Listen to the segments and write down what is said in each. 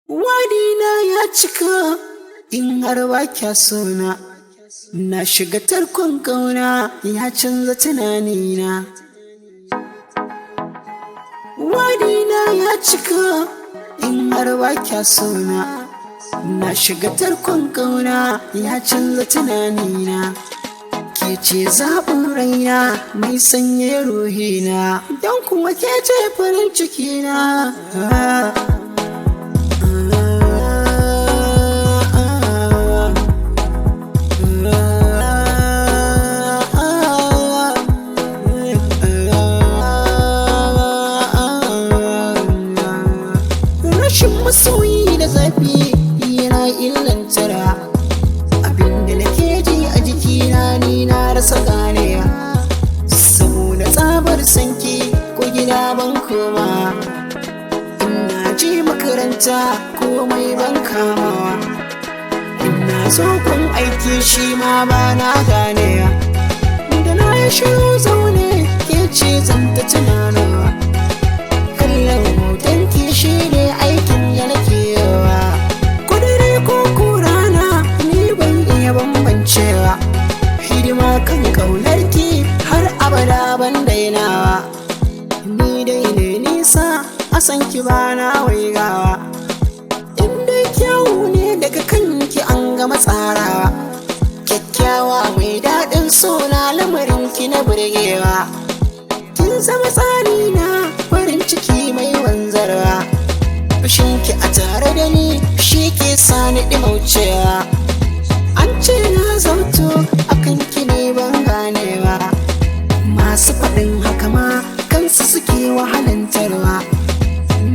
Wadina ya cika in har ba kya sona, na shiga tarkon ƙauna ya canza tunanina. Wadina ya cika in har ba kya sona, na shiga tarkon ƙauna ya canza tunanina. Ke ce zaɓin raina mai sanye ruhina, don kuma ke ce farin cikina. Rashin masoyi da zafi yana illantara, abinda nake ji a jikina ni na rasa ganewa. Saboda tsabar sanki ko gida ban koma, ina je makaranta komai ban kamawa, ina zo kun aiki shi ma ba na ganewa. Da na yi shiru zaune ke ce zan ta tunanawa, kallon hotonki shi ne aikin da nake yawa. Kudure ko kurana ni ban iya bambancewa, hidima kan ƙaunarki har abada ban dainawa. Ni dai ne nisa a sanki ba na waigawa, inda kyawu ne daga kanki an gama tsarawa. Kyakkyawa mai daɗin suna lamarinki na burgewa, kin zama tsari na farin ciki mai wanzarwa. Fushinki a tare da ni shi ke sani ɗimaucewa, an ce na zauto akan ki ne ban ganewa. Masu faɗin haka ma kansu suke wahalantarwa,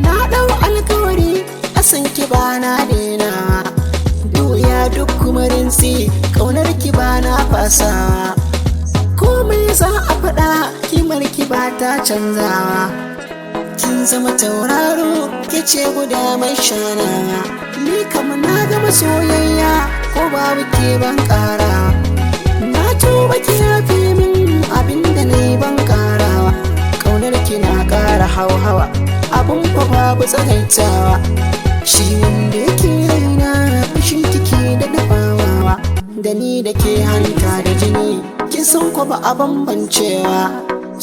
na ɗau alkawari a san ki ba na dainawa. Doya duk kuma rinsi ƙaunar ki ba na fasawa, komai za a faɗa kimar ki ba ta canzawa. Kin zama tauraro ke ce guda mai shanawa, ni kama na gama soyayya ko babu ke ban ƙarawa. Na tuba ki yafe min abinda na yi ban ƙarawa, ƙaunar ki na ƙara hauhawa abin fa babu tsagaitawa. Shi wanda yake raina fushin kike da dafawa, da ni da ke hanta da jini kin san ko ba a bambancewa.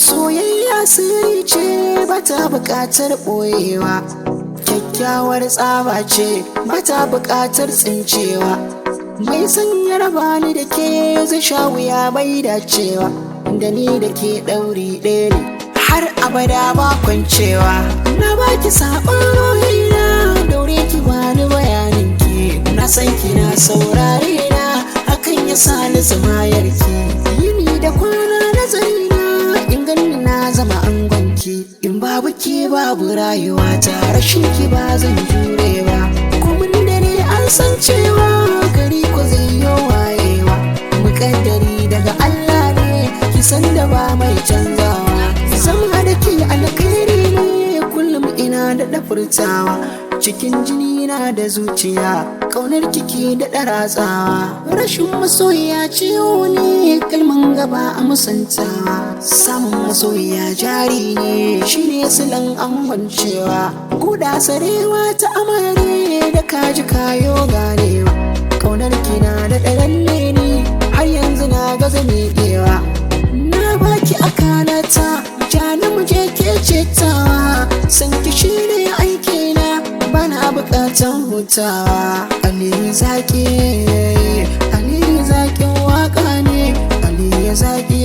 Soyayya sirri ce ba ta buƙatar ɓoyewa, kyakkyawar tsaba ce ba ta buƙatar tsincewa. Mai sanya raba ni da ke zai sha wuya bai dacewa, da ni da ke ɗauri ɗaya ne har abada ba kwancewa. Na baki saɓon rohina daure ki bani bayanin ki, na san kina saurare na hakan ya sa ni zumayarki. Yini da kwana nazari na in ganni na zama angonki, in babu ki babu rayuwa ta, rashin ki ba zan jure ba. Kuma dare an san cewa gari ko zai yi wayewa, muƙaddari daga Allah ne ki san da ba mai canzawa. Zama da ke alkhairi ne kullum ina da furtawa, cikin jini na da zuciya ƙaunar kike da ratsawa. Rashin masoyiya ciwo ne kalman gaba a musantawa, samun masoyiya jari ne shine silan angwancewa. Guda sarewa ta amare da kaji kayo ganewa, ƙaunar kina da ɗaralle ni har yanzu na gaza miƙewa. Na baki akalata jani muje ke cetawa, san ki shine aikina bana buƙatan hutawa. Ali zaki, Ali zakin waka ne, Ali zaki.